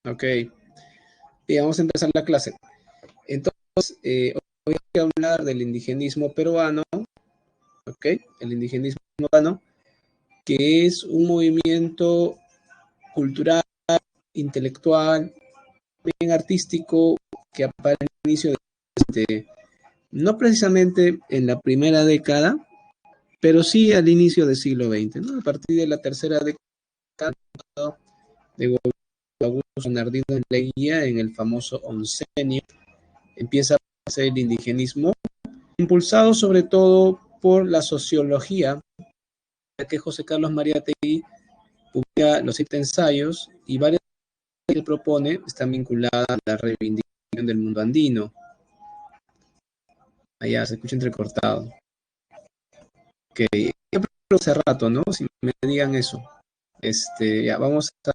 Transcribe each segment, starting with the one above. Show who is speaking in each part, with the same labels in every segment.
Speaker 1: Ok, y vamos a empezar la clase. Entonces, hoy voy a hablar del indigenismo peruano, ¿ok? El indigenismo peruano, que es un movimiento cultural, intelectual, bien artístico, que aparece al inicio de, no precisamente en la primera década, pero sí al inicio del siglo XX, ¿no? A partir de la tercera década de Augusto Bernardino Leguía en el famoso oncenio, empieza a aparecer el indigenismo, impulsado sobre todo por la sociología, ya que José Carlos Mariátegui publica los 7 ensayos y varias que él propone están vinculadas a la reivindicación del mundo andino. Allá se escucha entrecortado. Que hace rato, ¿no? Si me digan eso. Ya vamos a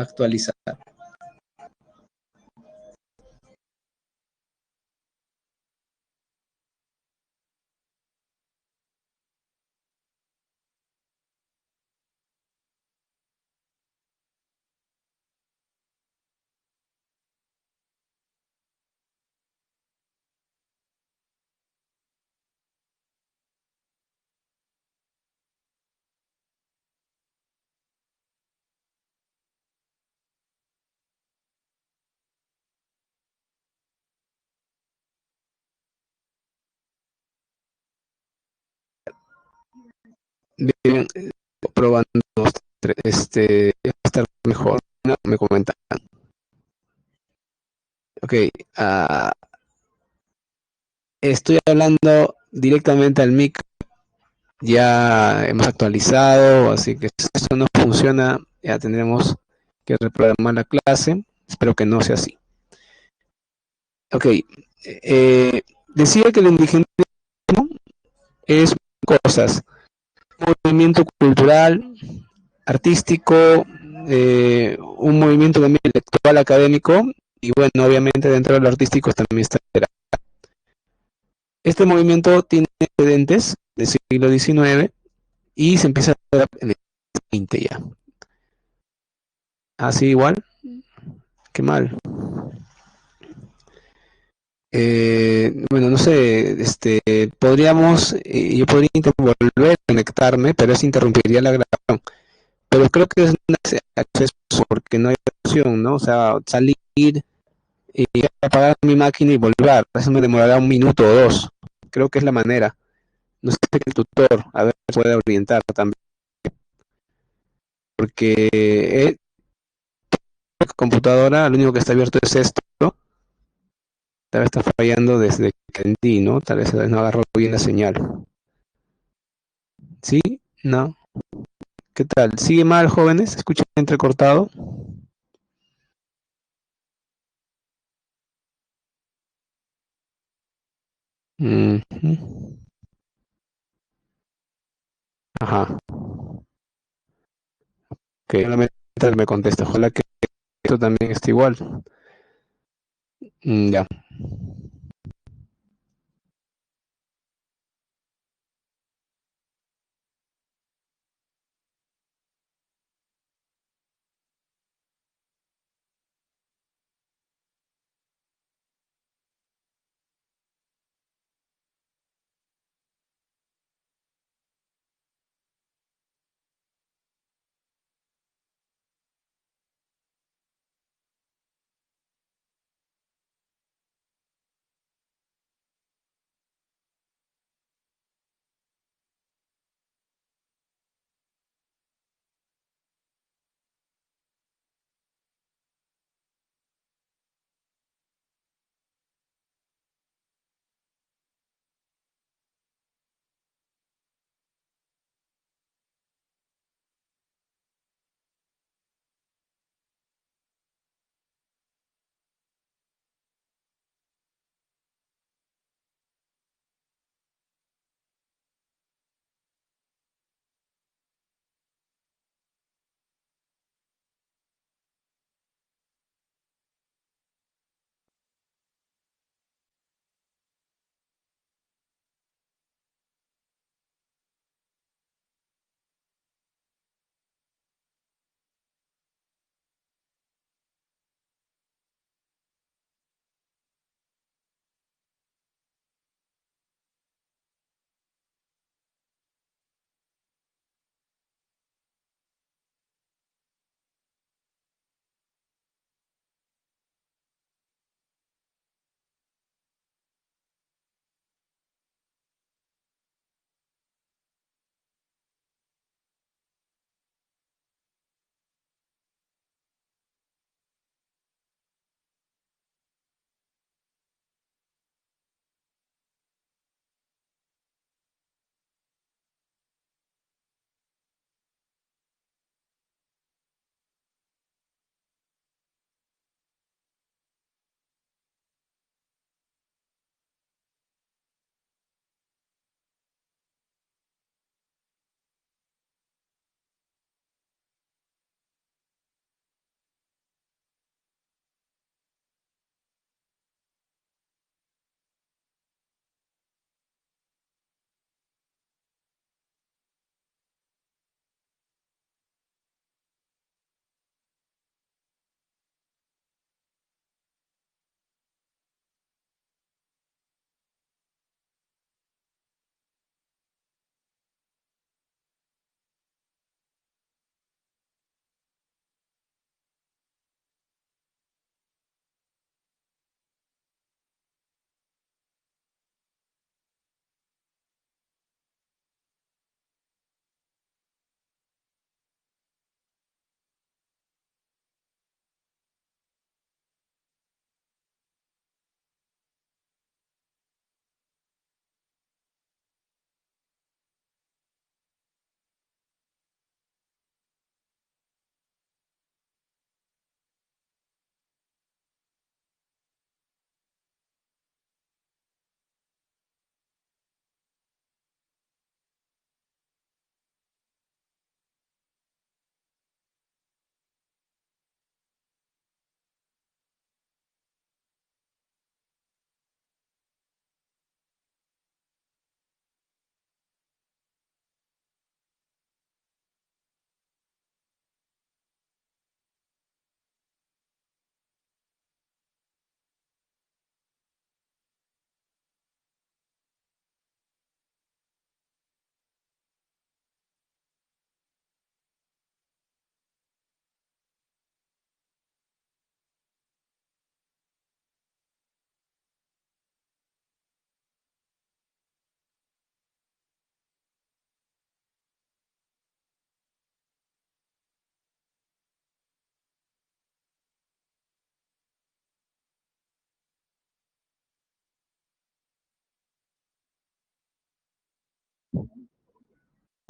Speaker 1: actualizar. Bien, probando va a estar mejor, ¿no? Me comentan. Ok, uh, estoy hablando directamente al mic, ya hemos actualizado, así que si eso no funciona, ya tendremos que reprogramar la clase. Espero que no sea así. Ok, decía que el indigenismo es cosas, movimiento cultural, artístico, un movimiento también intelectual, académico, y bueno, obviamente dentro de lo artístico también está. Este movimiento tiene antecedentes del siglo XIX y se empieza a dar en el 20 ya. Así igual, qué mal. Bueno, no sé, yo podría volver a conectarme, pero eso interrumpiría la grabación. Pero creo que es un acceso porque no hay opción, ¿no? O sea, salir y apagar mi máquina y volver. Eso me demorará 1 minuto o 2. Creo que es la manera. No sé el tutor, a ver si puede orientar también. Porque la computadora, lo único que está abierto es esto, ¿no? Tal vez está fallando desde que entendí, ¿no? Tal vez no agarró bien la señal. ¿Sí? ¿No? ¿Qué tal? ¿Sigue mal, jóvenes? ¿Escuchan entrecortado? Uh -huh. Ajá. Que solamente me contesta. Ojalá que esto también esté igual. Ya.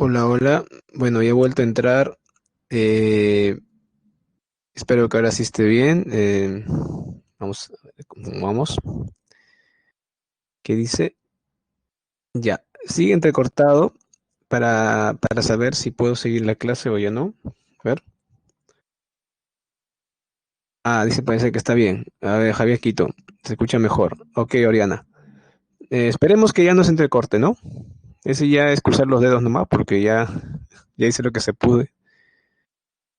Speaker 1: Hola, hola. Bueno, ya he vuelto a entrar. Eh, Espero que ahora sí esté bien. Vamos a ver cómo vamos. ¿Qué dice? Ya. Sigue entrecortado para saber si puedo seguir la clase o ya no. A ver. Ah, dice parece que está bien. A ver, Javier Quito. Se escucha mejor. Ok, Oriana. Esperemos que ya no se entrecorte, ¿no? Ese ya es cruzar los dedos nomás porque ya hice lo que se pude.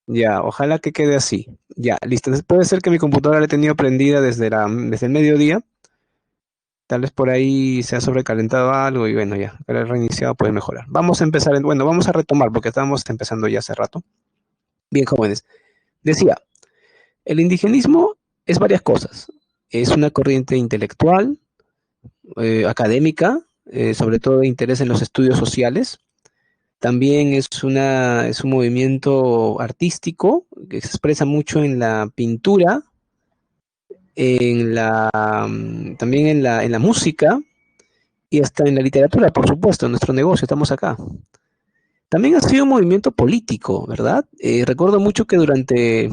Speaker 1: Ya, ojalá que quede así. Ya, listo. Entonces, puede ser que mi computadora la he tenido prendida desde el mediodía. Tal vez por ahí se ha sobrecalentado algo y bueno, ya, pero reiniciado puede mejorar. Vamos a empezar, bueno, vamos a retomar porque estábamos empezando ya hace rato. Bien, jóvenes. Decía, el indigenismo es varias cosas. Es una corriente intelectual, académica, sobre todo de interés en los estudios sociales. También es un movimiento artístico que se expresa mucho en la pintura, también en la música y hasta en la literatura, por supuesto, en nuestro negocio, estamos acá. También ha sido un movimiento político, ¿verdad? Recuerdo mucho que durante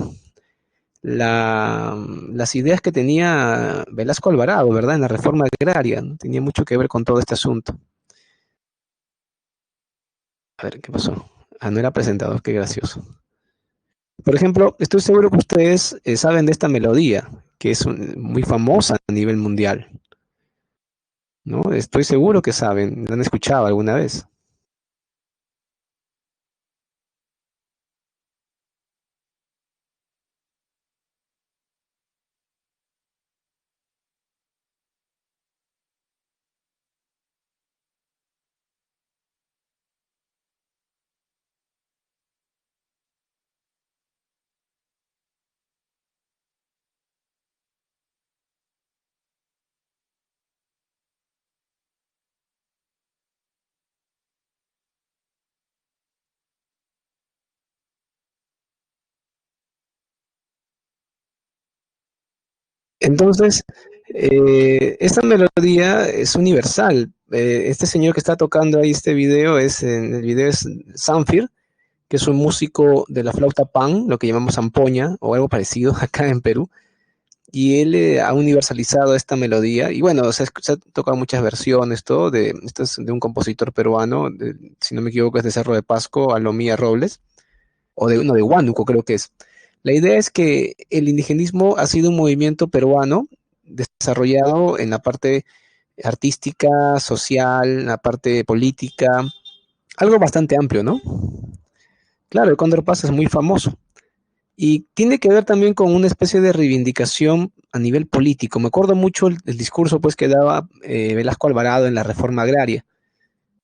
Speaker 1: las ideas que tenía Velasco Alvarado, ¿verdad? En la reforma agraria, ¿no? Tenía mucho que ver con todo este asunto. A ver, ¿qué pasó? Ah, no era presentador, qué gracioso. Por ejemplo, estoy seguro que ustedes saben de esta melodía, que es muy famosa a nivel mundial, ¿no? Estoy seguro que saben, la han escuchado alguna vez. Entonces, esta melodía es universal. Este señor que está tocando ahí este video en el video es Sanfir, que es un músico de la flauta pan, lo que llamamos zampoña o algo parecido acá en Perú, y él ha universalizado esta melodía. Y bueno, se ha tocado muchas versiones, todo, esto es de un compositor peruano, si no me equivoco es de Cerro de Pasco, Alomía Robles, o de, no, de Huánuco creo que es. La idea es que el indigenismo ha sido un movimiento peruano desarrollado en la parte artística, social, en la parte política, algo bastante amplio, ¿no? Claro, el Cóndor Paz es muy famoso y tiene que ver también con una especie de reivindicación a nivel político. Me acuerdo mucho el discurso pues que daba Velasco Alvarado en la reforma agraria,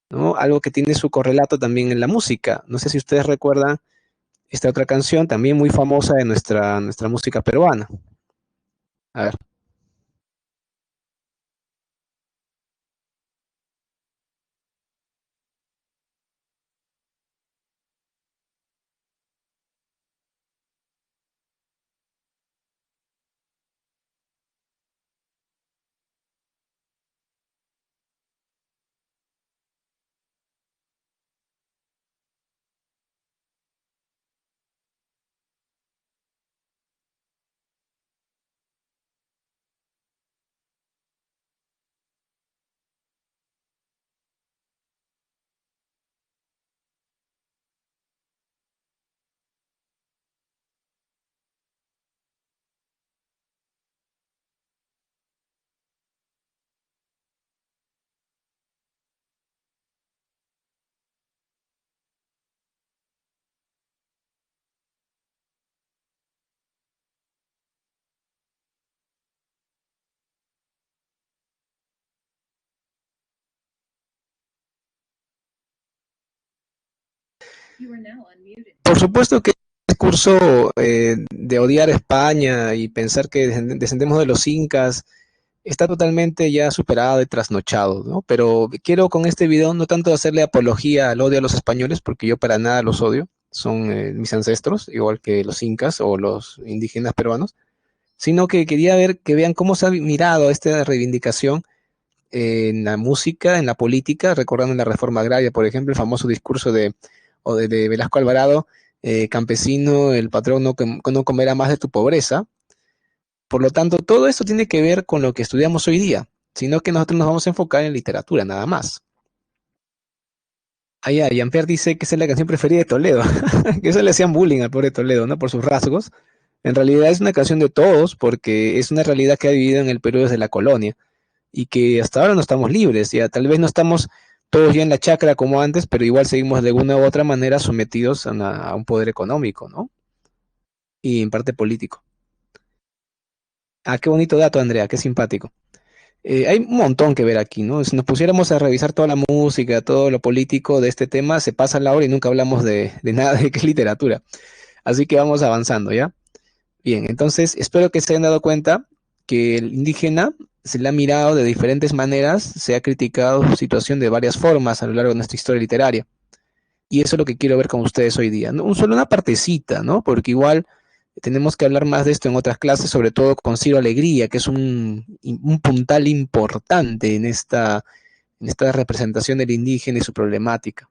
Speaker 1: ¿no? Algo que tiene su correlato también en la música. No sé si ustedes recuerdan esta otra canción también muy famosa de nuestra música peruana. A ver. Por supuesto que el discurso de odiar a España y pensar que descendemos de los incas está totalmente ya superado y trasnochado, ¿no? Pero quiero con este video no tanto hacerle apología al odio a los españoles, porque yo para nada los odio, son mis ancestros, igual que los incas o los indígenas peruanos, sino que quería ver que vean cómo se ha mirado esta reivindicación en la música, en la política, recordando la reforma agraria, por ejemplo, el famoso discurso de Velasco Alvarado, campesino, el patrón no comerá más de tu pobreza. Por lo tanto, todo esto tiene que ver con lo que estudiamos hoy día, sino que nosotros nos vamos a enfocar en literatura, nada más. Ah, ya, Jean-Pierre dice que esa es la canción preferida de Toledo, que eso le hacían bullying al pobre Toledo, ¿no? Por sus rasgos. En realidad es una canción de todos, porque es una realidad que ha vivido en el Perú desde la colonia y que hasta ahora no estamos libres, ya tal vez no estamos todos ya en la chacra como antes, pero igual seguimos de alguna u otra manera sometidos a un poder económico, ¿no? Y en parte político. Ah, qué bonito dato, Andrea, qué simpático. Hay un montón que ver aquí, ¿no? Si nos pusiéramos a revisar toda la música, todo lo político de este tema, se pasa la hora y nunca hablamos de nada de qué es literatura. Así que vamos avanzando, ¿ya? Bien, entonces espero que se hayan dado cuenta que el indígena se le ha mirado de diferentes maneras, se ha criticado su situación de varias formas a lo largo de nuestra historia literaria. Y eso es lo que quiero ver con ustedes hoy día. ¿No? Solo una partecita, ¿no? Porque igual tenemos que hablar más de esto en otras clases, sobre todo con Ciro Alegría, que es un puntal importante en esta representación del indígena y su problemática.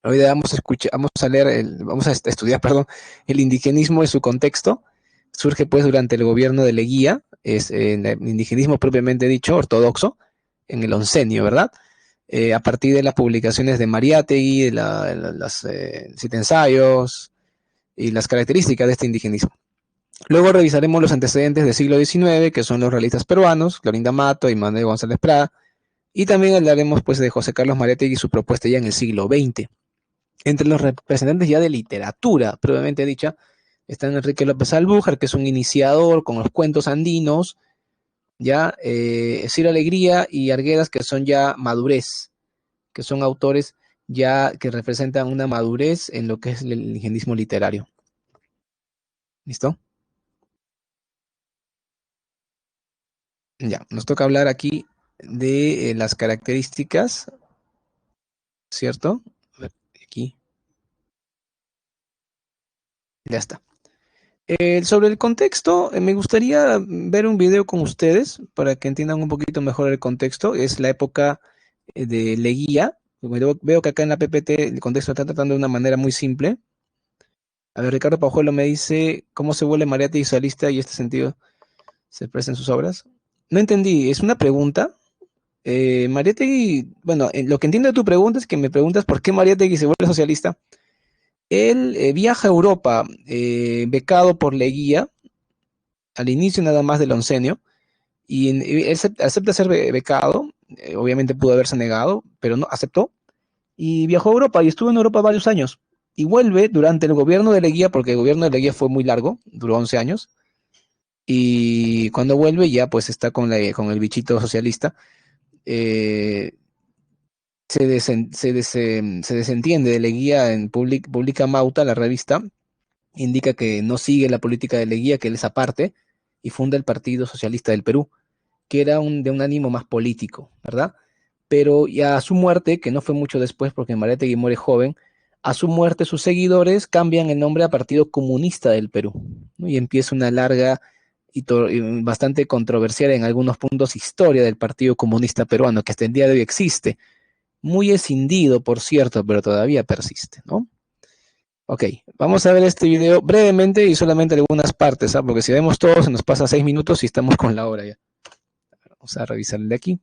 Speaker 1: Hoy día vamos a escuchar, vamos a leer, vamos a estudiar, perdón, el indigenismo y su contexto. Surge pues durante el gobierno de Leguía, es el indigenismo propiamente dicho, ortodoxo, en el oncenio, ¿verdad? A partir de las publicaciones de Mariátegui, las siete ensayos y las características de este indigenismo. Luego revisaremos los antecedentes del siglo XIX, que son los realistas peruanos, Clorinda Mato y Manuel González Prada, y también hablaremos pues de José Carlos Mariátegui y su propuesta ya en el siglo XX. Entre los representantes ya de literatura, previamente dicha, están Enrique López Albújar, que es un iniciador con los cuentos andinos, ya Ciro Alegría y Arguedas, que son ya madurez, que son autores ya que representan una madurez en lo que es el indigenismo literario. ¿Listo? Ya, nos toca hablar aquí de las características, ¿cierto? A ver, aquí, ya está. Sobre el contexto, me gustaría ver un video con ustedes para que entiendan un poquito mejor el contexto. Es la época de Leguía. Veo que acá en la PPT el contexto está tratando de una manera muy simple. A ver, Ricardo Pajuelo me dice cómo se vuelve Mariátegui socialista y este sentido se expresa en sus obras. No entendí, ¿es una pregunta? Mariátegui, bueno, lo que entiendo de tu pregunta es que me preguntas por qué Mariátegui se vuelve socialista. Él viaja a Europa becado por Leguía al inicio nada más del oncenio, y él acepta ser becado, obviamente pudo haberse negado, pero no aceptó, y viajó a Europa y estuvo en Europa varios años. Y vuelve durante el gobierno de Leguía, porque el gobierno de Leguía fue muy largo, duró 11 años, y cuando vuelve ya pues está con el bichito socialista, eh, se desentiende de Leguía, publica Mauta, la revista, indica que no sigue la política de Leguía, que él es aparte, y funda el Partido Socialista del Perú, que era de un ánimo más político, ¿verdad? Pero ya a su muerte, que no fue mucho después porque Mariátegui muere joven, a su muerte sus seguidores cambian el nombre a Partido Comunista del Perú, ¿no? Y empieza una larga y bastante controversial en algunos puntos historia del Partido Comunista Peruano, que hasta el día de hoy existe. Muy escindido, por cierto, pero todavía persiste, ¿no? Ok, vamos a ver este video brevemente y solamente algunas partes, ¿ah? Porque si vemos todo se nos pasa 6 minutos y estamos con la hora ya. Vamos a revisar el de aquí.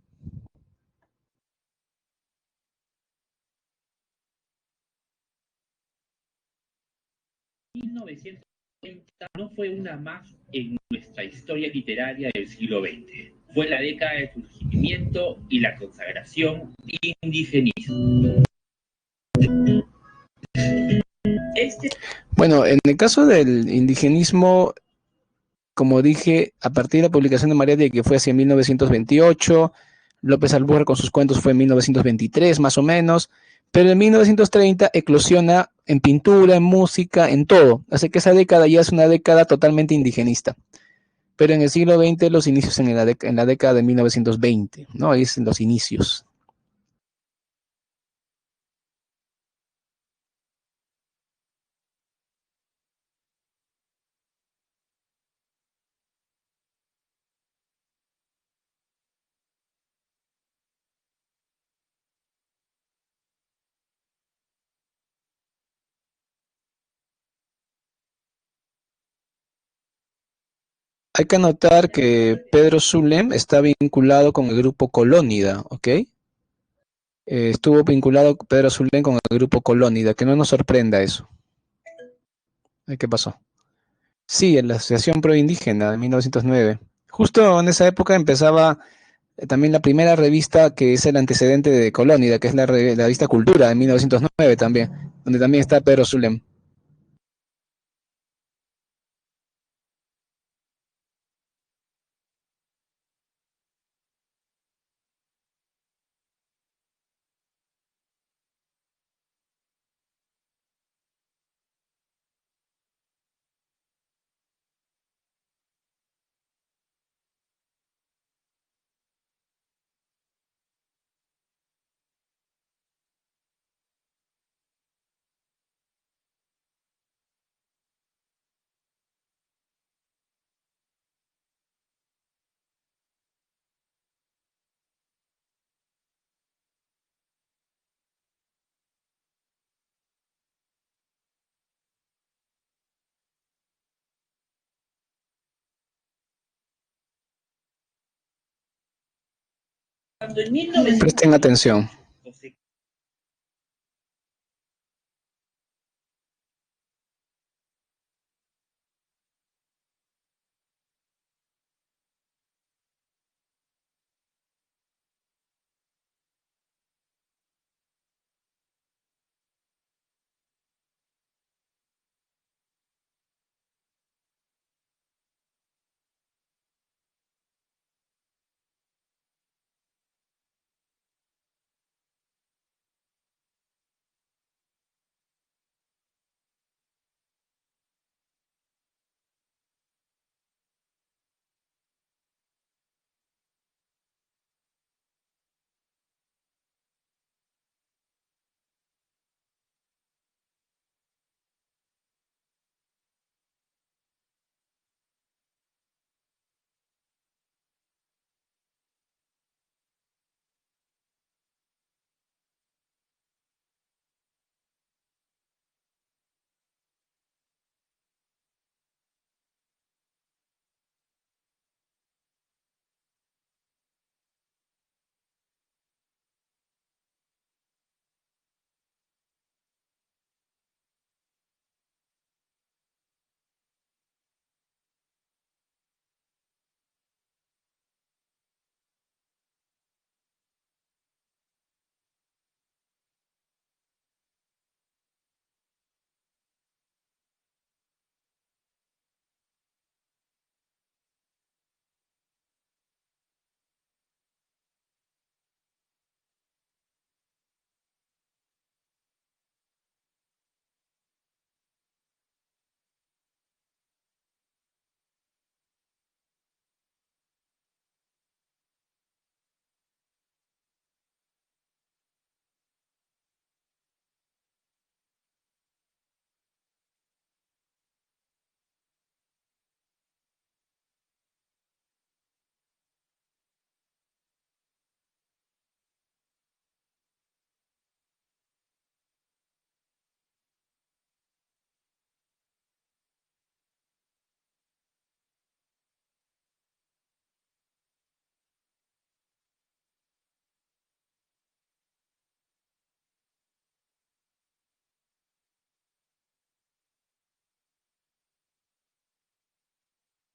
Speaker 2: 1930 no fue una más en nuestra historia literaria del siglo XX. Fue la década del surgimiento y la consagración indigenismo.
Speaker 1: Bueno, en el caso del indigenismo, como dije, a partir de la publicación de Mariátegui, que fue hacia 1928, López Albújar con sus cuentos fue en 1923, más o menos, pero en 1930 eclosiona en pintura, en música, en todo. Así que esa década ya es una década totalmente indigenista. Pero en el siglo XX, los inicios en la década de 1920, ¿no? Ahí es los inicios. Hay que anotar que Pedro Zulem está vinculado con el grupo Colónida, ¿ok? Estuvo vinculado Pedro Zulem con el grupo Colónida, que no nos sorprenda eso. ¿Qué pasó? Sí, en la Asociación Pro Indígena de 1909. Justo en esa época empezaba también la primera revista que es el antecedente de Colónida, que es la revista Cultura de 1909 también, donde también está Pedro Zulem.
Speaker 2: Cuando en 1900
Speaker 1: Presten atención.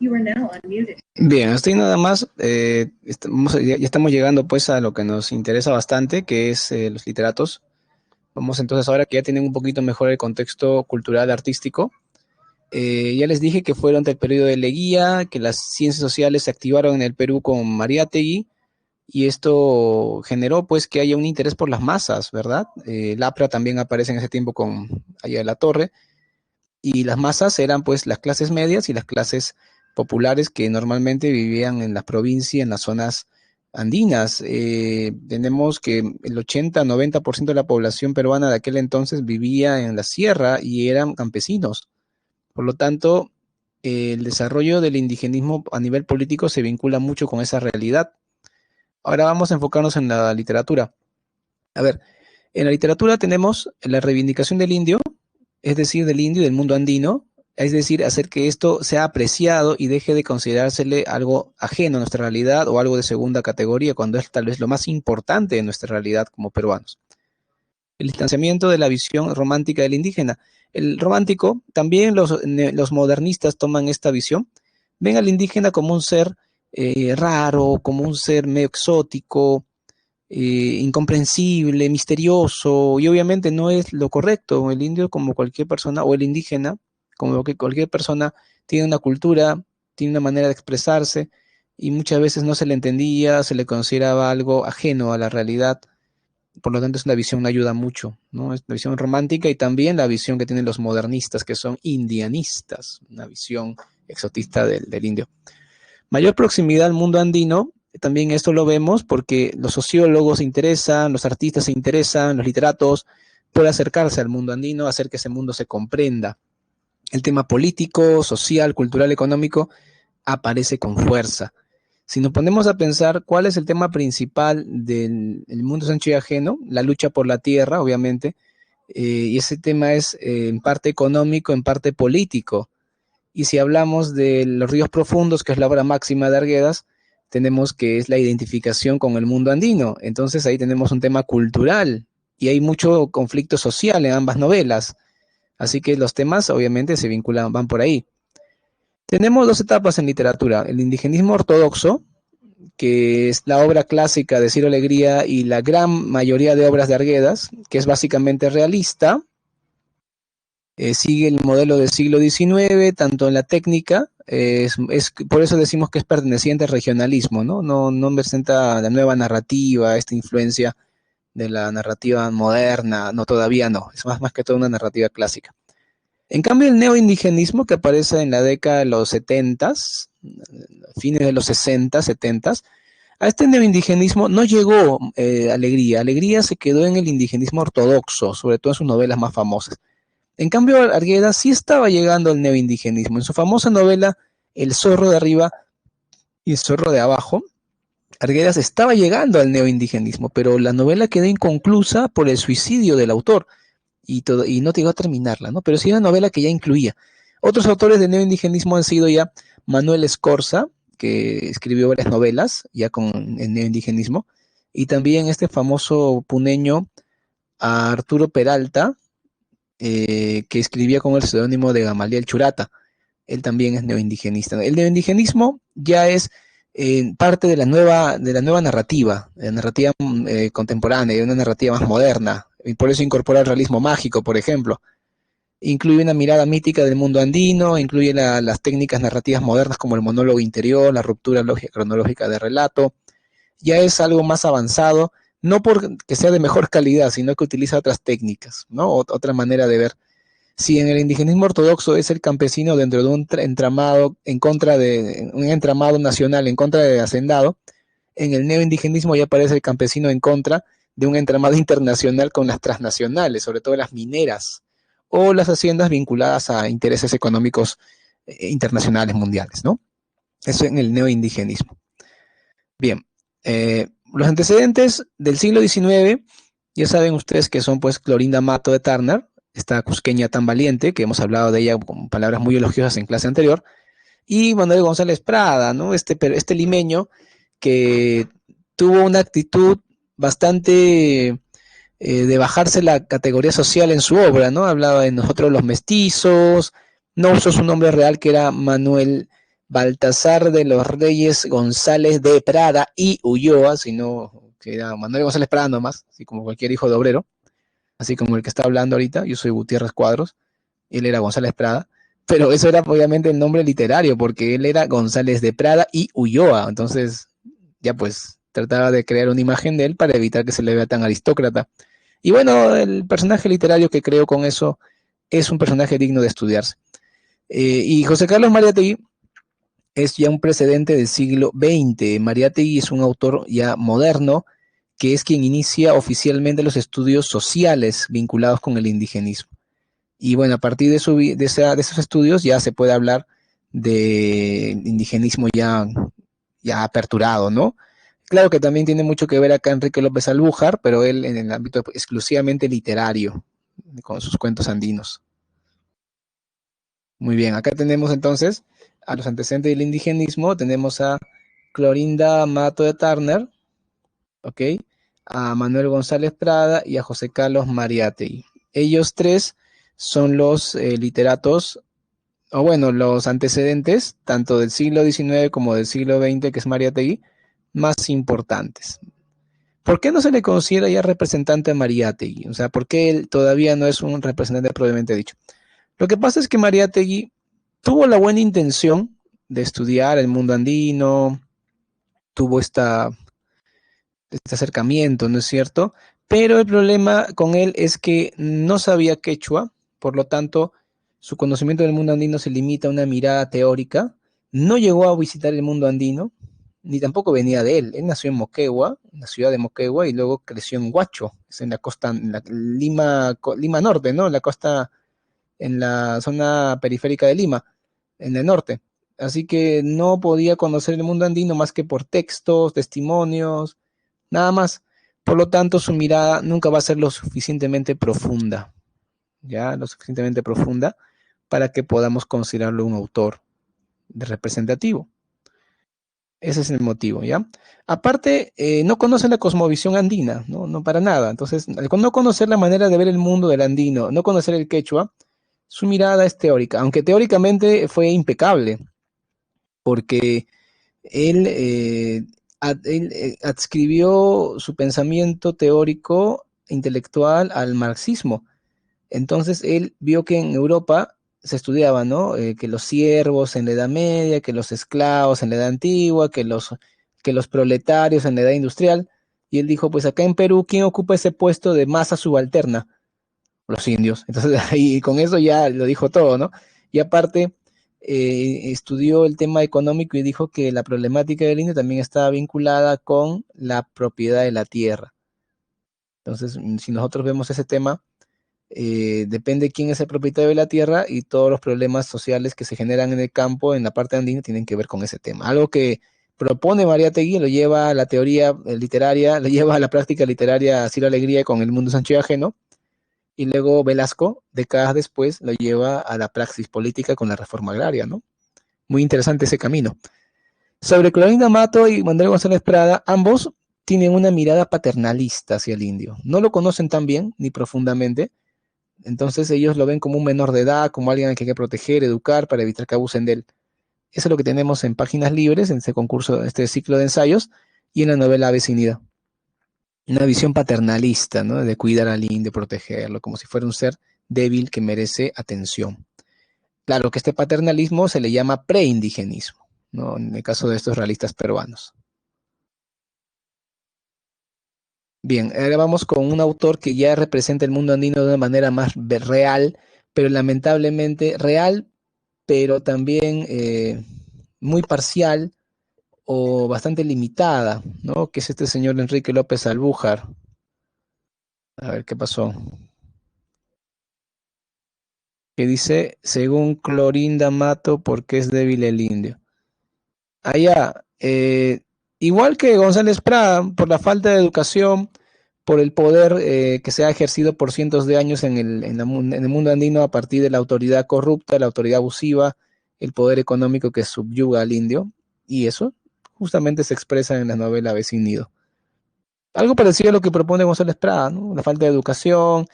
Speaker 1: Bien, estoy nada más, ya estamos llegando pues a lo que nos interesa bastante, que es los literatos. Vamos entonces ahora que ya tienen un poquito mejor el contexto cultural artístico. Ya les dije que fue durante el periodo de Leguía, que las ciencias sociales se activaron en el Perú con Mariátegui, y esto generó pues que haya un interés por las masas, ¿verdad? El APRA también aparece en ese tiempo con Allá de la Torre, y las masas eran pues las clases medias y las clases populares que normalmente vivían en la provincia, en las zonas andinas. Tenemos que el 80-90% de la población peruana de aquel entonces vivía en la sierra y eran campesinos. Por lo tanto, el desarrollo del indigenismo a nivel político se vincula mucho con esa realidad. Ahora vamos a enfocarnos en la literatura. A ver, en la literatura tenemos la reivindicación del indio, es decir, del indio y del mundo andino, Es decir, hacer que esto sea apreciado y deje de considerársele algo ajeno a nuestra realidad o algo de segunda categoría, cuando es tal vez lo más importante de nuestra realidad como peruanos. El distanciamiento de la visión romántica del indígena. El romántico, también los modernistas toman esta visión, ven al indígena como un ser raro, como un ser medio exótico, incomprensible, misterioso, y obviamente no es lo correcto. El indio, como cualquier persona, o el indígena, como que cualquier persona, tiene una cultura, tiene una manera de expresarse, y muchas veces no se le entendía, se le consideraba algo ajeno a la realidad. Por lo tanto, es una visión que ayuda mucho, ¿no? Es una visión romántica y también la visión que tienen los modernistas, que son indianistas, una visión exotista del indio. Mayor proximidad al mundo andino, también esto lo vemos porque los sociólogos se interesan, los artistas se interesan, los literatos, por acercarse al mundo andino, hacer que ese mundo se comprenda. El tema político, social, cultural, económico aparece con fuerza. Si nos ponemos a pensar cuál es el tema principal del mundo sancho y ajeno, la lucha por la tierra, obviamente, y ese tema es en parte económico, en parte político. Y si hablamos de los ríos profundos, que es la obra máxima de Arguedas, tenemos que es la identificación con el mundo andino. Entonces ahí tenemos un tema cultural y hay mucho conflicto social en ambas novelas. Así que los temas obviamente se vinculan, van por ahí. Tenemos dos etapas en literatura, el indigenismo ortodoxo, que es la obra clásica de Ciro Alegría y la gran mayoría de obras de Arguedas, que es básicamente realista, sigue el modelo del siglo XIX, tanto en la técnica, por eso decimos que es perteneciente al regionalismo, ¿no? No presenta la nueva narrativa, esta influencia de la narrativa moderna, no, todavía no, es más que todo una narrativa clásica. En cambio, el neoindigenismo que aparece en la década de los 70s, fines de los 60, 70s, a este neoindigenismo no llegó Alegría. Alegría se quedó en el indigenismo ortodoxo, sobre todo en sus novelas más famosas. En cambio, Arguedas sí estaba llegando al neoindigenismo. En su famosa novela El zorro de arriba y el zorro de abajo, Arguedas estaba llegando al neoindigenismo, pero la novela quedó inconclusa por el suicidio del autor y no llegó a terminarla, ¿no? Pero sí una novela que ya incluía. Otros autores de neoindigenismo han sido ya Manuel Escorza, que escribió varias novelas ya con el neoindigenismo, y también este famoso puneño Arturo Peralta, que escribía con el seudónimo de Gamaliel Churata. Él también es neoindigenista. El neoindigenismo ya es parte de la nueva narrativa, de la narrativa contemporánea, de una narrativa más moderna, y por eso incorpora el realismo mágico, por ejemplo. Incluye una mirada mítica del mundo andino, incluye las técnicas narrativas modernas como el monólogo interior, la ruptura lógica cronológica de relato. Ya es algo más avanzado, no porque sea de mejor calidad, sino que utiliza otras técnicas, ¿no? Otra manera de ver. Si en el indigenismo ortodoxo es el campesino dentro de un entramado en contra de un entramado nacional en contra del hacendado, en el neoindigenismo ya aparece el campesino en contra de un entramado internacional con las transnacionales, sobre todo las mineras o las haciendas vinculadas a intereses económicos internacionales mundiales, ¿no? Eso en el neoindigenismo. Bien, los antecedentes del siglo XIX, ya saben ustedes que son pues Clorinda Mato de Turner, esta cusqueña tan valiente, que hemos hablado de ella con palabras muy elogiosas en clase anterior, y Manuel González Prada, ¿no? Este limeño que tuvo una actitud bastante de bajarse la categoría social en su obra, ¿no? Hablaba de nosotros los mestizos, no usó su nombre real que era Manuel Baltasar de los Reyes González de Prada y Ulloa, sino que era Manuel González Prada nomás, así como cualquier hijo de obrero, así como el que está hablando ahorita, yo soy Gutiérrez Cuadros, él era González Prada, pero eso era obviamente el nombre literario, porque él era González de Prada y Ulloa, entonces ya pues trataba de crear una imagen de él para evitar que se le vea tan aristócrata. Y bueno, el personaje literario que creó con eso es un personaje digno de estudiarse. Y José Carlos Mariátegui es ya un precedente del siglo XX. Mariátegui es un autor ya moderno que es quien inicia oficialmente los estudios sociales vinculados con el indigenismo. Y bueno, a partir de esos estudios ya se puede hablar de indigenismo ya aperturado, ¿no? Claro que también tiene mucho que ver acá Enrique López Albújar, pero él en el ámbito exclusivamente literario, con sus cuentos andinos. Muy bien, acá tenemos entonces a los antecedentes del indigenismo, tenemos a Clorinda Mato de Turner, ¿ok? A Manuel González Prada y a José Carlos Mariátegui. Ellos tres son los literatos, o bueno, los antecedentes, tanto del siglo XIX como del siglo XX, que es Mariátegui, más importantes. ¿Por qué no se le considera ya representante a Mariátegui? O sea, ¿por qué él todavía no es un representante propiamente dicho? Lo que pasa es que Mariátegui tuvo la buena intención de estudiar el mundo andino, tuvo este acercamiento, ¿no es cierto? Pero el problema con él es que no sabía quechua, por lo tanto, su conocimiento del mundo andino se limita a una mirada teórica, no llegó a visitar el mundo andino, ni tampoco venía de él. Él nació en Moquegua, en la ciudad de Moquegua, y luego creció en Huacho, es en la costa, en la Lima Norte, ¿no? En la costa, en la zona periférica de Lima, en el norte. Así que no podía conocer el mundo andino más que por textos, testimonios, nada más. Por lo tanto, su mirada nunca va a ser lo suficientemente profunda, ¿ya? Lo suficientemente profunda para que podamos considerarlo un autor representativo. Ese es el motivo, ¿ya? Aparte, no conoce la cosmovisión andina, ¿no? No para nada. Entonces, al no conocer la manera de ver el mundo del andino, no conocer el quechua, su mirada es teórica, aunque teóricamente fue impecable, porque él adscribió su pensamiento teórico intelectual al marxismo. Entonces él vio que en Europa se estudiaba, ¿no? Que los siervos en la Edad Media, que los esclavos en la Edad Antigua, que los proletarios en la Edad Industrial. Y él dijo, pues acá en Perú, ¿quién ocupa ese puesto de masa subalterna? Los indios. Entonces ahí con eso ya lo dijo todo, ¿no? Y aparte estudió el tema económico y dijo que la problemática del indio también estaba vinculada con la propiedad de la tierra. Entonces, si nosotros vemos ese tema, depende quién es el propietario de la tierra y todos los problemas sociales que se generan en el campo, en la parte andina, tienen que ver con ese tema. Algo que propone Mariátegui, lo lleva a la teoría literaria, lo lleva a la práctica literaria a Ciro Alegría con El mundo Sancho y ajeno, y luego Velasco, décadas después, lo lleva a la praxis política con la reforma agraria, ¿no? Muy interesante ese camino. Sobre Clorinda Mato y Manuel González Prada, ambos tienen una mirada paternalista hacia el indio. No lo conocen tan bien ni profundamente, entonces ellos lo ven como un menor de edad, como alguien al que hay que proteger, educar para evitar que abusen de él. Eso es lo que tenemos en Páginas Libres, en este concurso, este ciclo de ensayos, y en la novela Avecinida. Una visión paternalista, ¿no? De cuidar al indio, protegerlo, como si fuera un ser débil que merece atención. Claro que este paternalismo se le llama preindigenismo, ¿no? En el caso de estos realistas peruanos. Bien, ahora vamos con un autor que ya representa el mundo andino de una manera más real, pero lamentablemente real, pero también muy parcial o bastante limitada, ¿no? Que es este señor Enrique López Albújar. A ver qué pasó. Que dice, según Clorinda Mato, ¿por qué es débil el indio? Allá, igual que González Prada, por la falta de educación, por el poder que se ha ejercido por cientos de años en el mundo andino a partir de la autoridad corrupta, la autoridad abusiva, el poder económico que subyuga al indio, y eso justamente se expresa en la novela Vecinido. Algo parecido a lo que propone González Prada, ¿no? La falta de educación,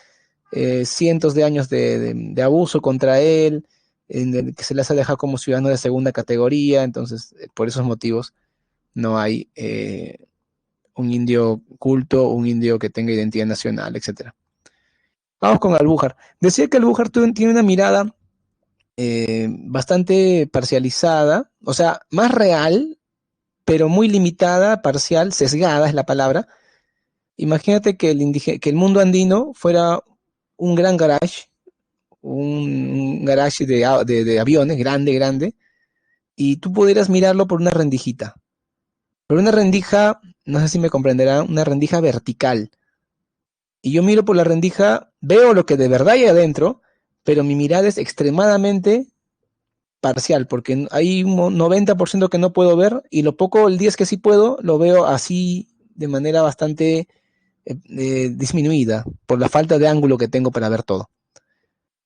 Speaker 1: cientos de años de abuso contra él, en el que se les ha dejado como ciudadano de segunda categoría, entonces por esos motivos no hay un indio culto, un indio que tenga identidad nacional, etc. Vamos con Albújar. Decía que Albújar tiene una mirada bastante parcializada, o sea, más real, pero muy limitada, parcial, sesgada es la palabra. Imagínate que que el mundo andino fuera un gran garage, un garage de aviones, grande, grande, y tú pudieras mirarlo por una rendijita. Pero una rendija, no sé si me comprenderán, una rendija vertical. Y yo miro por la rendija, veo lo que de verdad hay adentro, pero mi mirada es extremadamente parcial, porque hay un 90% que no puedo ver, y lo poco, el 10 que sí puedo, lo veo así de manera bastante disminuida, por la falta de ángulo que tengo para ver todo.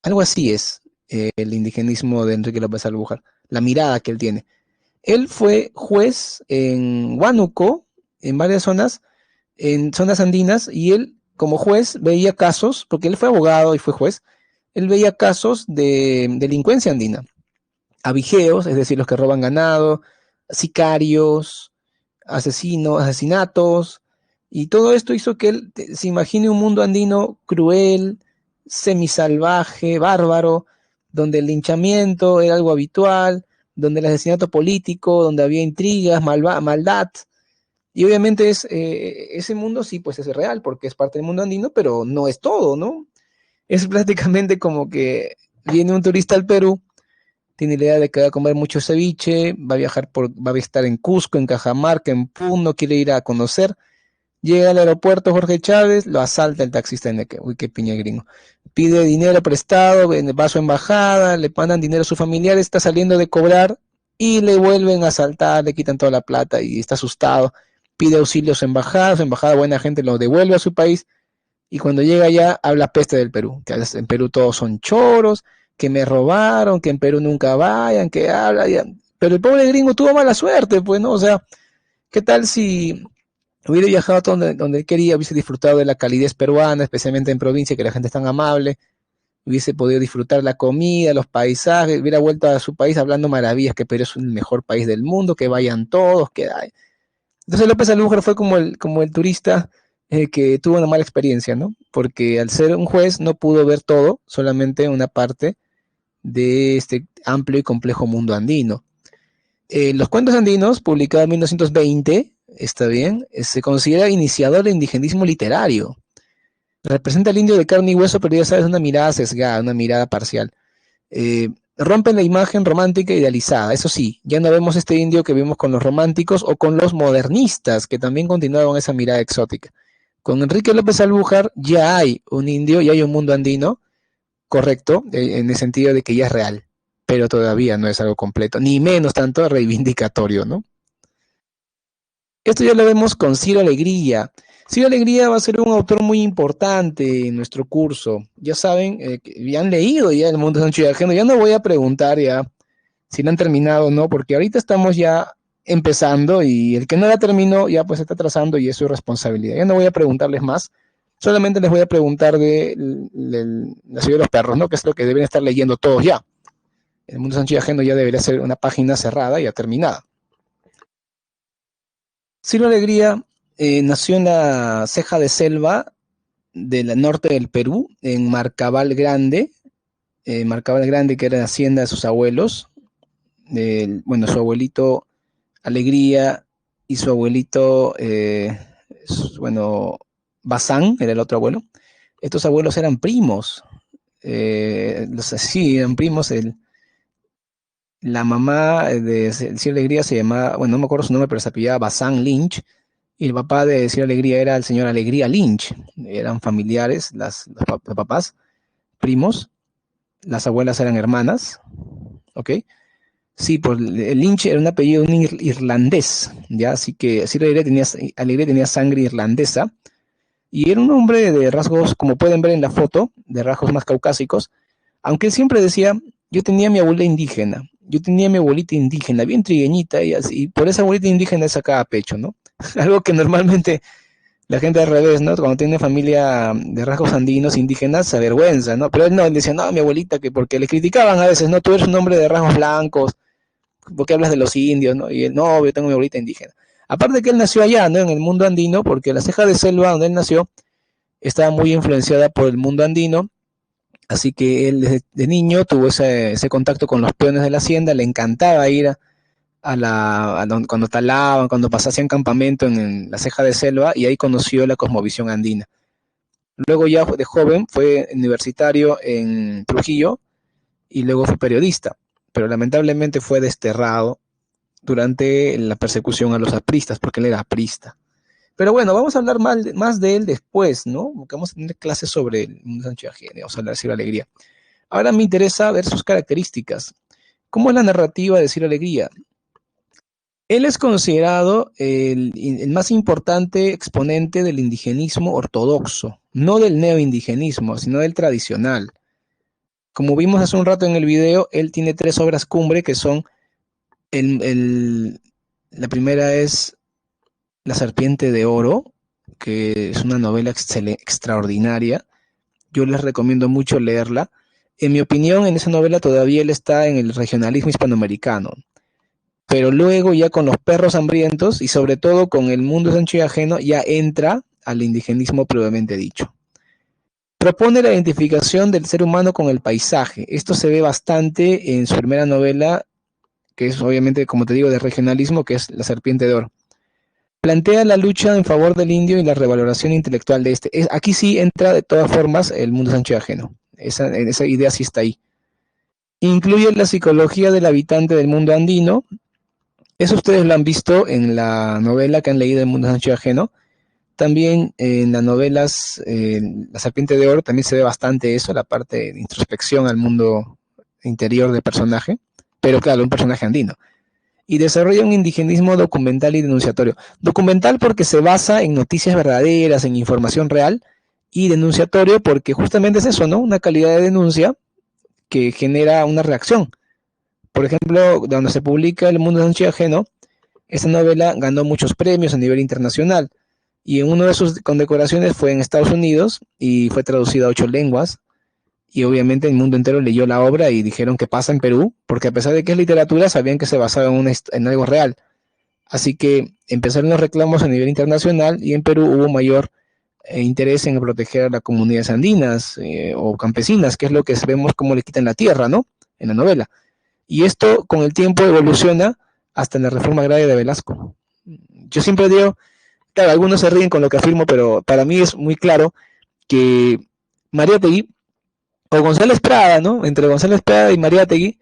Speaker 1: Algo así es. el indigenismo de Enrique López Albújar, la mirada que él tiene. Él fue juez en Huánuco, en varias zonas, en zonas andinas, y él, como juez, veía casos, porque él fue abogado y fue juez, él veía casos de delincuencia andina, abigeos, es decir, los que roban ganado, sicarios, asesinos, asesinatos, y todo esto hizo que él se imagine un mundo andino cruel, semisalvaje, bárbaro, donde el linchamiento era algo habitual, donde el asesinato político, donde había intrigas, maldad, y obviamente ese mundo sí, pues es real, porque es parte del mundo andino, pero no es todo, ¿no? Es prácticamente como que viene un turista al Perú, tiene la idea de que va a comer mucho ceviche, va a estar en Cusco, en Cajamarca, en Puno, quiere ir a conocer, llega al aeropuerto Jorge Chávez, lo asalta el taxista en el que, uy, qué piña gringo, pide dinero prestado, va a su embajada, le mandan dinero a su familiar, está saliendo de cobrar y le vuelven a asaltar, le quitan toda la plata y está asustado, pide auxilio a su embajada, buena gente lo devuelve a su país y cuando llega allá habla peste del Perú, que en Perú todos son choros, que me robaron, que en Perú nunca vayan, que habla, ya. Pero el pobre gringo tuvo mala suerte, pues, ¿no? O sea, ¿qué tal si hubiera viajado donde él quería, hubiese disfrutado de la calidez peruana, especialmente en provincia, que la gente es tan amable, hubiese podido disfrutar la comida, los paisajes, hubiera vuelto a su país hablando maravillas, que Perú es el mejor país del mundo, que vayan todos, que hay. Entonces López Alújar fue como el turista que tuvo una mala experiencia, ¿no? Porque al ser un juez no pudo ver todo, solamente una parte de este amplio y complejo mundo andino. Los cuentos andinos, publicado en 1920, está bien, se considera iniciador del indigenismo literario. Representa al indio de carne y hueso, pero ya sabes, una mirada sesgada, una mirada parcial. Rompen la imagen romántica idealizada. Eso sí, ya no vemos este indio que vimos con los románticos o con los modernistas, que también continuaban esa mirada exótica. Con Enrique López Albújar ya hay un indio, ya hay un mundo andino, correcto, en el sentido de que ya es real, pero todavía no es algo completo, ni menos tanto reivindicatorio, ¿no? Esto ya lo vemos con Ciro Alegría. Ciro Alegría va a ser un autor muy importante en nuestro curso. Ya saben, ya han leído ya El Mundo Sancho y Ajeno. Ya no voy a preguntar ya si lo han terminado o no, porque ahorita estamos ya empezando y el que no la terminó ya pues está atrasando y es su responsabilidad. Ya no voy a preguntarles más, solamente les voy a preguntar de la ciudad de los perros, ¿no? Que es lo que deben estar leyendo todos ya. El Mundo Sancho y Ajeno ya debería ser una página cerrada y ya terminada. Ciro Alegría nació en la ceja de selva del norte del Perú, en Marcabal Grande, que era la hacienda de sus abuelos. Bueno, su abuelito Alegría y su abuelito, bueno, Bazán era el otro abuelo. Estos abuelos eran primos, sí, eran primos. La mamá de Ciro Alegría se llamaba, bueno, no me acuerdo su nombre, pero se apellidaba Bazán Lynch, y el papá de Ciro Alegría era el señor Alegría Lynch. Eran familiares, los papás, primos, las abuelas eran hermanas, ¿ok? Sí, pues el Lynch era un apellido un irlandés, ¿ya? Así que Ciro Alegría tenía sangre irlandesa, y era un hombre de rasgos, como pueden ver en la foto, de rasgos más caucásicos, aunque él siempre decía, yo tenía mi abuela indígena, yo tenía mi abuelita indígena, bien trigueñita, y así, y por esa abuelita indígena sacaba pecho, ¿no? Algo que normalmente la gente al revés, ¿no? Cuando tiene familia de rasgos andinos, indígenas, se avergüenza, ¿no? Pero él no, él decía, no, mi abuelita, que porque le criticaban a veces, ¿no? Tú eres un hombre de rasgos blancos, ¿por qué hablas de los indios, no? Y él, no, yo tengo mi abuelita indígena. Aparte que él nació allá, ¿no? En el mundo andino, porque la ceja de selva donde él nació estaba muy influenciada por el mundo andino, así que él desde de niño tuvo ese contacto con los peones de la hacienda, le encantaba ir cuando talaban, cuando hacían campamento en la ceja de selva, y ahí conoció la cosmovisión andina. Luego ya de joven fue universitario en Trujillo y luego fue periodista, pero lamentablemente fue desterrado durante la persecución a los apristas, porque él era aprista. Pero bueno, vamos a hablar más de él después, ¿no? Porque vamos a tener clases sobre el mundo Sancho y Ajeno, vamos a hablar de Ciro Alegría. Ahora me interesa ver sus características. ¿Cómo es la narrativa de Ciro Alegría? Él es considerado el más importante exponente del indigenismo ortodoxo, no del neoindigenismo, sino del tradicional. como vimos hace un rato en el video, él tiene 3 obras cumbre que son, la primera es La Serpiente de Oro, que es una novela extraordinaria. Yo les recomiendo mucho leerla. En mi opinión, en esa novela todavía él está en el regionalismo hispanoamericano, pero luego ya con Los Perros Hambrientos y sobre todo con El Mundo es Ancho y Ajeno ya entra al indigenismo previamente dicho. Propone la identificación del ser humano con el paisaje. Esto se ve bastante en su primera novela, que es obviamente, como te digo, de regionalismo, que es La Serpiente de Oro. Plantea la lucha en favor del indio y la revaloración intelectual de este. Aquí sí entra de todas formas El Mundo es Ancho y Ajeno. Esa idea sí está ahí. Incluye la psicología del habitante del mundo andino. Eso ustedes lo han visto en la novela que han leído El Mundo es Ancho y Ajeno. También en las novelas La Serpiente de Oro también se ve bastante eso, la parte de introspección al mundo interior del personaje, pero claro, un personaje andino. Y desarrolla un indigenismo documental y denunciatorio. Documental porque se basa en noticias verdaderas, en información real, y denunciatorio porque justamente es eso, ¿no? Una calidad de denuncia que genera una reacción. Por ejemplo, donde se publica El Mundo de Ancho y Ajeno, esta novela ganó muchos premios a nivel internacional y en una de sus condecoraciones fue en Estados Unidos y fue traducida a 8 lenguas y obviamente el mundo entero leyó la obra y dijeron que pasa en Perú, porque a pesar de que es literatura, sabían que se basaba en algo real. Así que empezaron los reclamos a nivel internacional y en Perú hubo mayor interés en proteger a las comunidades andinas o campesinas, que es lo que vemos como le quitan la tierra, ¿no? En la novela. Y esto con el tiempo evoluciona hasta la reforma agraria de Velasco. Yo siempre digo, claro, algunos se ríen con lo que afirmo, pero para mí es muy claro que Mariátegui, o González Prada, ¿no? Entre González Prada y Mariátegui,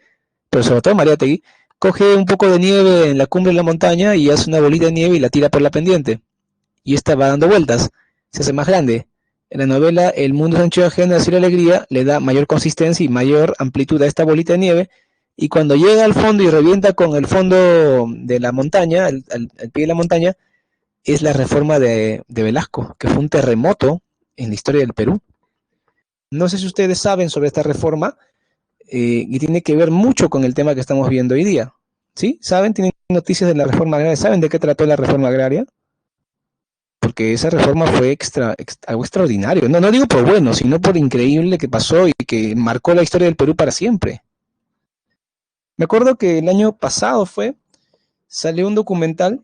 Speaker 1: pero sobre todo Mariátegui, coge un poco de nieve en la cumbre de la montaña y hace una bolita de nieve y la tira por la pendiente. Y esta va dando vueltas, se hace más grande. En la novela El Mundo es Ancho y Ajeno, Así la Alegría le da mayor consistencia y mayor amplitud a esta bolita de nieve. Y cuando llega al fondo y revienta con el fondo de la montaña, al pie de la montaña, es la reforma de Velasco, que fue un terremoto en la historia del Perú. No sé si ustedes saben sobre esta reforma y tiene que ver mucho con el tema que estamos viendo hoy día. ¿Sí? ¿Saben? ¿Tienen noticias de la reforma agraria? ¿Saben de qué trató la reforma agraria? Porque esa reforma fue algo extraordinario. No, no digo por bueno, sino por increíble que pasó y que marcó la historia del Perú para siempre. Me acuerdo que el año pasado salió un documental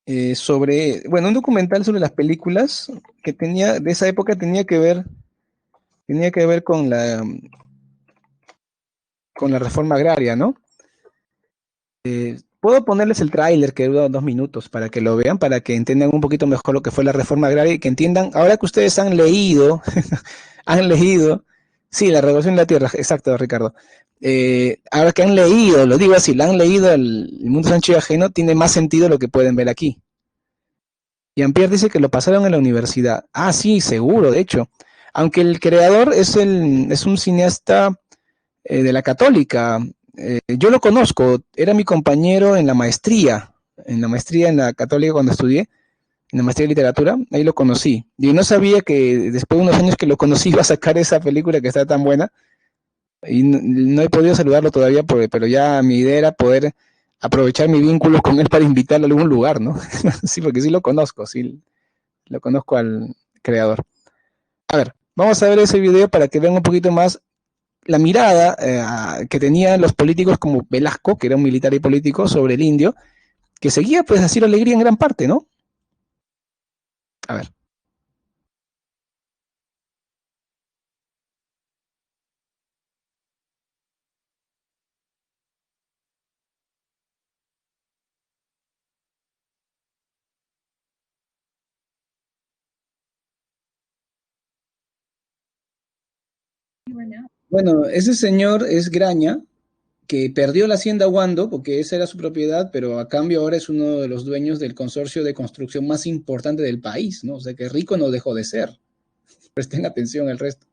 Speaker 1: bueno, un documental sobre las películas que de esa época tenía que ver con la reforma agraria, ¿no? Puedo ponerles el tráiler que dura 2 minutos para que lo vean, para que entiendan un poquito mejor lo que fue la reforma agraria y que entiendan, ahora que ustedes han leído, han leído, sí, la revolución de la tierra, exacto, Ricardo. Ahora que han leído, lo digo así, la han leído el mundo Sancho y Ajeno, tiene más sentido lo que pueden ver aquí. Jean-Pierre dice que lo pasaron en la universidad. Ah, sí, seguro, de hecho. Aunque el creador es un cineasta de la Católica. Yo lo conozco, era mi compañero en la maestría en la Católica cuando estudié, en la maestría de literatura, ahí lo conocí. Y no sabía que después de unos años que lo conocí iba a sacar esa película que está tan buena. Y no he podido saludarlo todavía, pero ya mi idea era poder aprovechar mi vínculo con él para invitarlo a algún lugar, ¿no? Sí, porque sí lo conozco al creador. A ver, vamos a ver ese video para que vean un poquito más la mirada que tenían los políticos como Velasco, que era un militar y político, sobre el indio, que seguía pues así la alegría en gran parte, ¿no? A ver. Bueno, ese señor es Graña, que perdió la hacienda Wando, porque esa era su propiedad, pero a cambio ahora es uno de los dueños del consorcio de construcción más importante del país, ¿no? O sea que rico no dejó de ser. Presten atención al resto.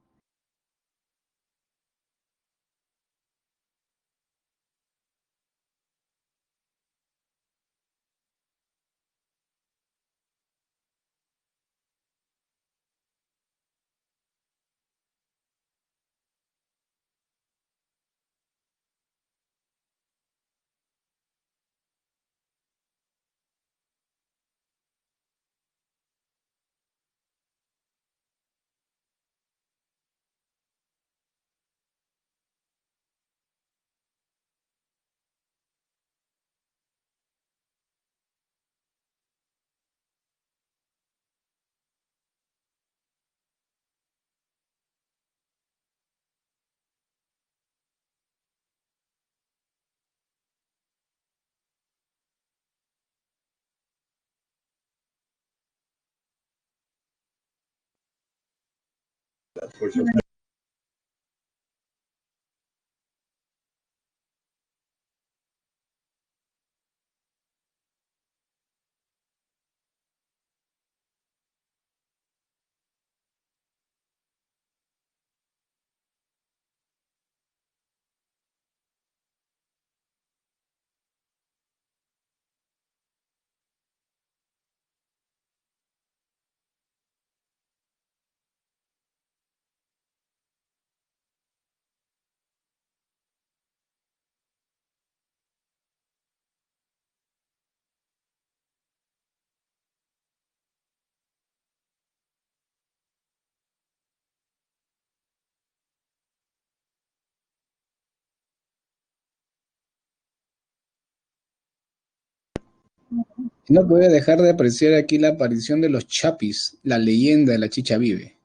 Speaker 1: No puede dejar de apreciar aquí la aparición de los Chapis, la leyenda de la chicha vive.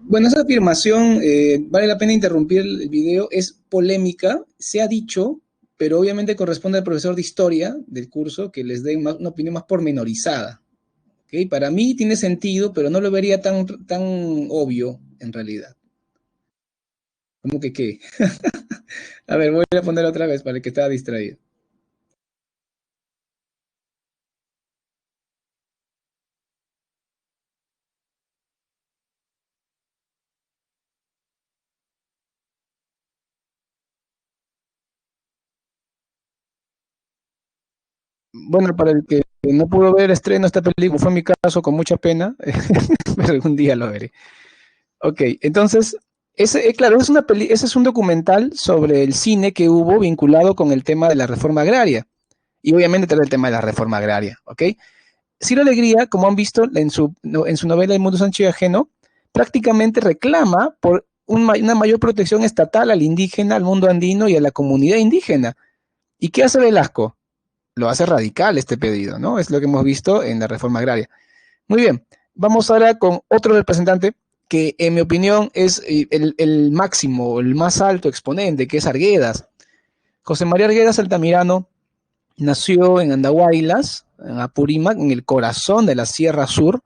Speaker 1: Bueno, esa afirmación, vale la pena interrumpir el video, es polémica, se ha dicho, pero obviamente corresponde al profesor de historia del curso que les dé una opinión más pormenorizada. ¿Okay? Para mí tiene sentido, pero no lo vería tan obvio en realidad. ¿Cómo que qué? A ver, voy a poner otra vez para el que estaba distraído. Bueno, para el que no pudo ver el estreno de esta película, fue mi caso con mucha pena, pero algún día lo veré. Ok, entonces, claro, ese es un documental sobre el cine que hubo vinculado con el tema de la reforma agraria. Y obviamente trae el tema de la reforma agraria, ¿ok? Ciro Alegría, como han visto en su novela El mundo Sancho y ajeno, prácticamente reclama por una mayor protección estatal al indígena, al mundo andino y a la comunidad indígena. ¿Y qué hace Velasco? Lo hace radical este pedido, ¿no? Es lo que hemos visto en la reforma agraria. Muy bien, vamos ahora con otro representante que en mi opinión es el máximo, el más alto exponente, que es Arguedas. José María Arguedas Altamirano nació en Andahuaylas, en Apurímac, en el corazón de la Sierra Sur,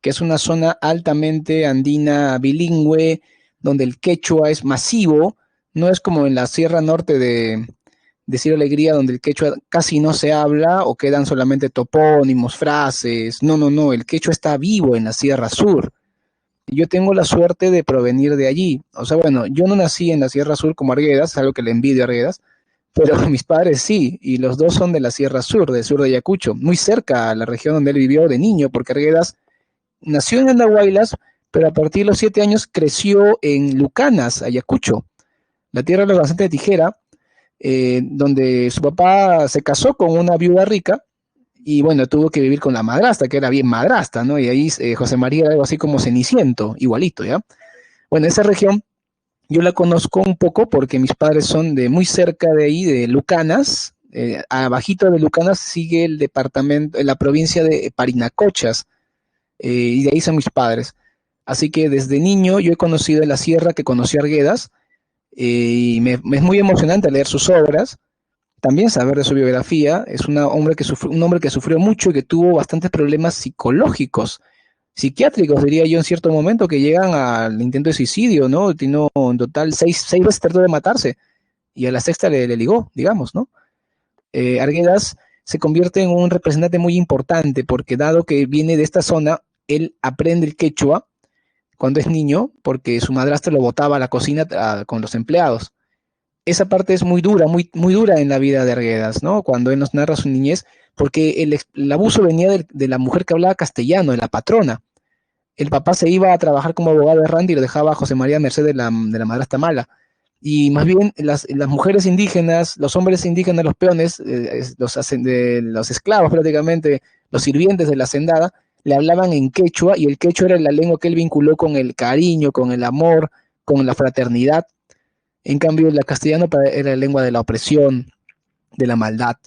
Speaker 1: que es una zona altamente andina bilingüe, donde el quechua es masivo, no es como en la Sierra Norte de Ciro Alegría, donde el quechua casi no se habla o quedan solamente topónimos, frases. No, no, no, el quechua está vivo en la Sierra Sur. Yo tengo la suerte de provenir de allí. O sea, bueno, yo no nací en la Sierra Sur como Arguedas, es algo que le envidio a Arguedas, pero mis padres sí, y los dos son de la Sierra Sur, del sur de Ayacucho, muy cerca a la región donde él vivió de niño, porque Arguedas nació en Andahuaylas, pero a partir de los 7 años creció en Lucanas, Ayacucho, la tierra de los Basantes de Tijera, donde su papá se casó con una viuda rica y bueno, tuvo que vivir con la madrastra, que era bien madrastra, ¿no? Y ahí José María era algo así como Ceniciento, igualito, ¿ya? Bueno, esa región yo la conozco un poco porque mis padres son de muy cerca de ahí, de Lucanas. Abajito de Lucanas sigue el departamento, la provincia de Parinacochas, y de ahí son mis padres. Así que desde niño yo he conocido la sierra que conoció Arguedas, y me es muy emocionante leer sus obras, también saber de su biografía. Es un hombre que sufrió mucho y que tuvo bastantes problemas psicológicos, psiquiátricos, diría yo, en cierto momento, que llegan al intento de suicidio, ¿no? Tiene en total seis veces trató de matarse y a la sexta le ligó, digamos, ¿no? Arguedas se convierte en un representante muy importante porque dado que viene de esta zona, él aprende el quechua cuando es niño porque su madrastra lo botaba a la cocina con los empleados. Esa parte es muy dura, muy dura en la vida de Arguedas, ¿no? Cuando él nos narra su niñez, porque el abuso venía de la mujer que hablaba castellano, de la patrona. El papá se iba a trabajar como abogado errante y lo dejaba a José María a merced de la madrastra mala. Y más bien las mujeres indígenas, los hombres indígenas, los peones, los esclavos prácticamente, los sirvientes de la hacendada, le hablaban en quechua y el quechua era la lengua que él vinculó con el cariño, con el amor, con la fraternidad. En cambio, la castellano era la lengua de la opresión, de la maldad.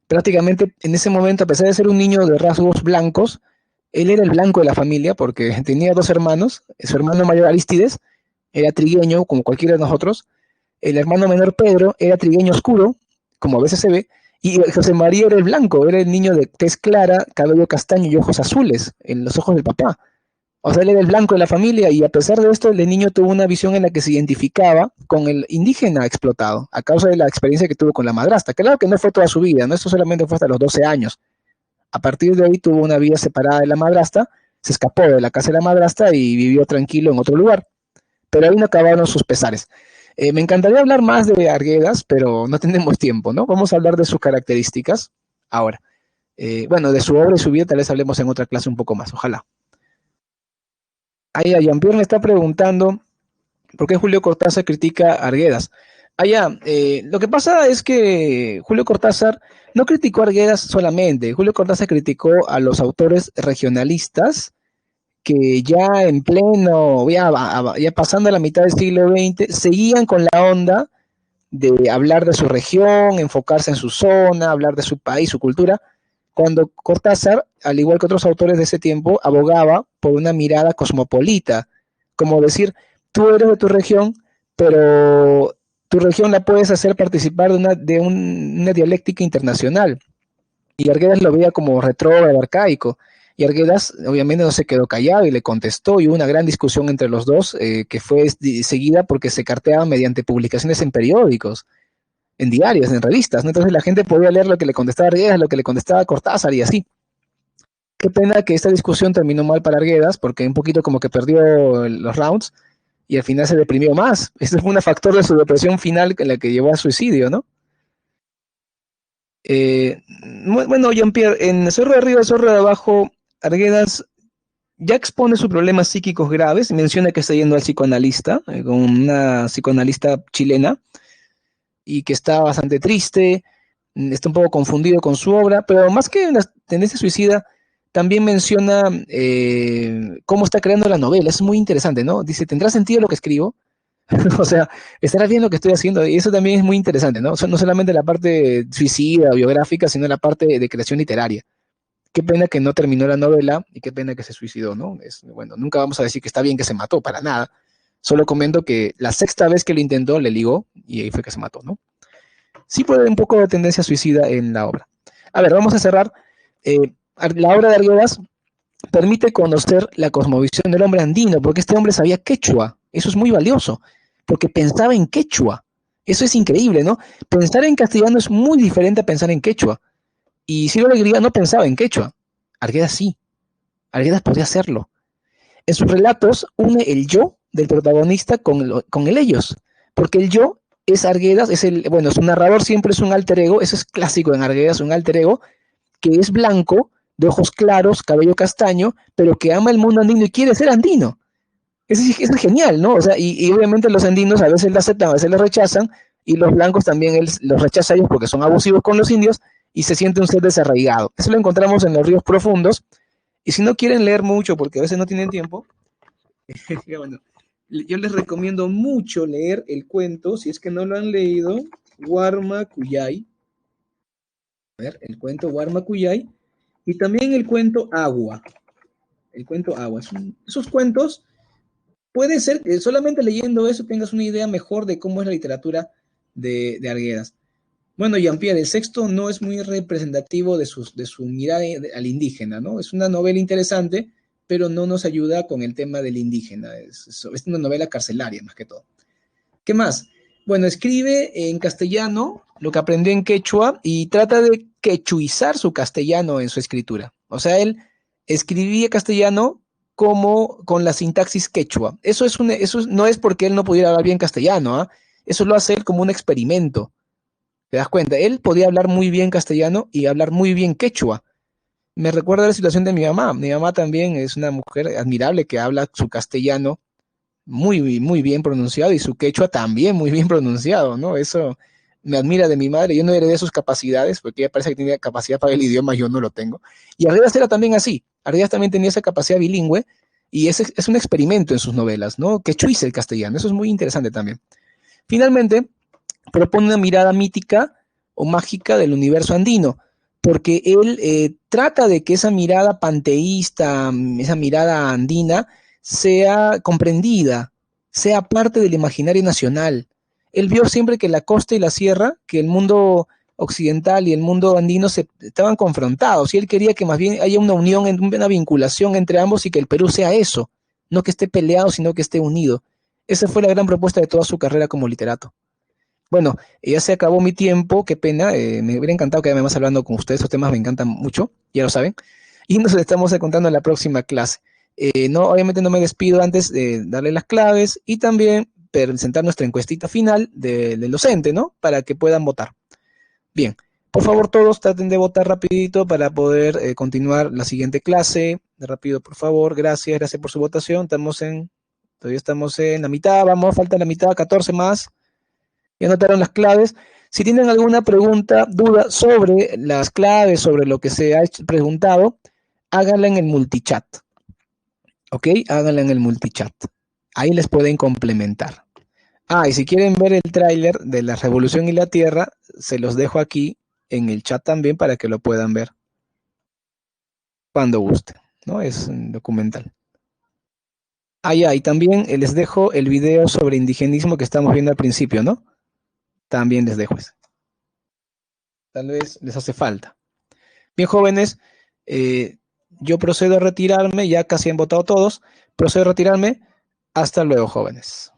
Speaker 1: Prácticamente en ese momento, a pesar de ser un niño de rasgos blancos, él era el blanco de la familia porque tenía 2 hermanos, su hermano mayor Aristides
Speaker 3: era trigueño, como cualquiera de nosotros. El hermano menor Pedro era trigueño oscuro, como a veces se ve, y José María era el blanco, era el niño de tez clara, cabello castaño y ojos azules, en los ojos del papá. O sea, él era el blanco de la familia y a pesar de esto, el niño tuvo una visión en la que se identificaba con el indígena explotado, a causa de la experiencia que tuvo con la madrastra. Claro que no fue toda su vida, ¿no? Esto solamente fue hasta los 12 años. A partir de ahí tuvo una vida separada de la madrastra, se escapó de la casa de la madrastra y vivió tranquilo en otro lugar. Pero ahí no acabaron sus pesares. Me encantaría hablar más de Arguedas, pero no tenemos tiempo, ¿no? Vamos a hablar de sus características ahora. Bueno, de su obra y su vida tal vez hablemos en otra clase un poco más, ojalá. Ahí Jean-Pierre me está preguntando por qué Julio Cortázar critica a Arguedas. Lo que pasa es que Julio Cortázar no criticó a Arguedas solamente, Julio Cortázar criticó a los autores regionalistas que ya en pleno, ya pasando la mitad del siglo XX, seguían con la onda de hablar de su región, enfocarse en su zona, hablar de su país, su cultura, cuando Cortázar, al igual que otros autores de ese tiempo, abogaba por una mirada cosmopolita, como decir, tú eres de tu región, pero tu región la puedes hacer participar una dialéctica internacional. Y Arguedas lo veía como retrógrado, arcaico. Y Arguedas obviamente no se quedó callado y le contestó, y hubo una gran discusión entre los dos, que fue seguida porque se carteaban mediante publicaciones en periódicos, en diarios, en revistas, ¿no? Entonces la gente podía leer lo que le contestaba Arguedas, lo que le contestaba Cortázar y así. Qué pena que esta discusión terminó mal para Arguedas, porque un poquito como que perdió los rounds y al final se deprimió más. Este fue un factor de su depresión final en la que llevó a suicidio, ¿no? Bueno, Jean-Pierre, en Zorro de Arriba, Zorro de Abajo, Arguedas ya expone sus problemas psíquicos graves, menciona que está yendo al psicoanalista, con una psicoanalista chilena, y que está bastante triste, está un poco confundido con su obra, pero más que en la tendencia suicida, también menciona cómo está creando la novela. Es muy interesante, ¿no? Dice, ¿tendrá sentido lo que escribo? O sea, ¿estará bien lo que estoy haciendo? Y eso también es muy interesante, ¿no? O sea, no solamente la parte suicida, biográfica, sino la parte de creación literaria. Qué pena que no terminó la novela y qué pena que se suicidó, ¿no? Bueno, nunca vamos a decir que está bien que se mató, para nada. Solo comento que la sexta vez que lo intentó, le ligó y ahí fue que se mató, ¿no? Sí puede haber un poco de tendencia suicida en la obra. A ver, vamos a cerrar. La obra de Arguedas permite conocer la cosmovisión del hombre andino, porque este hombre sabía quechua. Eso es muy valioso, porque pensaba en quechua. Eso es increíble, ¿no? Pensar en castellano es muy diferente a pensar en quechua. Y Ciro Alegría no pensaba en quechua. Arguedas sí. Arguedas podía hacerlo. En sus relatos une el yo del protagonista con el ellos, porque el yo es Arguedas, su narrador siempre es un alter ego, eso es clásico en Arguedas, un alter ego que es blanco, de ojos claros, cabello castaño, pero que ama el mundo andino y quiere ser andino. Eso es genial, ¿no? O sea, y obviamente los andinos a veces lo aceptan, a veces lo rechazan, y los blancos también los rechaza a ellos porque son abusivos con los indios y se siente un ser desarraigado. Eso lo encontramos en los ríos profundos. Y si no quieren leer mucho, porque a veces no tienen tiempo, bueno, yo les recomiendo mucho leer el cuento, si es que no lo han leído, Guarmacuyay. A ver, el cuento Guarmacuyay. Y también el cuento Agua. El cuento Agua. Esos cuentos, puede ser que solamente leyendo eso tengas una idea mejor de cómo es la literatura de Arguedas. Bueno, Jean-Pierre, el sexto no es muy representativo de su mirada al indígena, ¿no? Es una novela interesante, pero no nos ayuda con el tema del indígena. Es una novela carcelaria, más que todo. ¿Qué más? Bueno, escribe en castellano lo que aprendió en quechua y trata de quechuizar su castellano en su escritura. O sea, él escribía castellano como con la sintaxis quechua. Eso no es porque él no pudiera hablar bien castellano, ¿eh? Eso lo hace él como un experimento. ¿Te das cuenta? Él podía hablar muy bien castellano y hablar muy bien quechua. Me recuerda la situación de mi mamá. Mi mamá también es una mujer admirable que habla su castellano muy, muy bien pronunciado y su quechua también muy bien pronunciado, ¿no? Eso me admira de mi madre. Yo no heredé sus capacidades porque ella parece que tenía capacidad para el idioma, yo no lo tengo. Y Arguedas era también así. Arguedas también tenía esa capacidad bilingüe y es un experimento en sus novelas, ¿no? Quechuiza el castellano. Eso es muy interesante también. Finalmente, propone una mirada mítica o mágica del universo andino, porque él trata de que esa mirada panteísta, esa mirada andina, sea comprendida sea parte del imaginario nacional. Él vio siempre que la costa y la sierra, que el mundo occidental y el mundo andino estaban confrontados, y él quería que más bien haya una unión, una vinculación entre ambos y que el Perú sea eso, no que esté peleado, sino que esté unido. Esa fue la gran propuesta de toda su carrera como literato. Bueno, ya se acabó mi tiempo, qué pena, me hubiera encantado quedarme más hablando con ustedes, esos temas me encantan mucho, ya lo saben, y nos estamos encontrando en la próxima clase. No, obviamente no me despido antes de darle las claves y también presentar nuestra encuestita final del docente, ¿no? Para que puedan votar. Bien, por favor todos traten de votar rapidito para poder continuar la siguiente clase. Rápido, por favor, gracias por su votación. Todavía estamos en la mitad, vamos, falta la mitad, 14 más. Ya anotaron las claves. Si tienen alguna pregunta, duda sobre las claves, sobre lo que se ha preguntado, háganla en el multichat. ¿Ok? Háganla en el multichat. Ahí les pueden complementar. Y si quieren ver el tráiler de La Revolución y la Tierra, se los dejo aquí en el chat también para que lo puedan ver cuando gusten, ¿no? Es un documental. Y también les dejo el video sobre indigenismo que estamos viendo al principio, ¿no? También les dejo eso. Tal vez les hace falta. Bien, jóvenes, yo procedo a retirarme, ya casi han votado todos, procedo a retirarme. Hasta luego, jóvenes.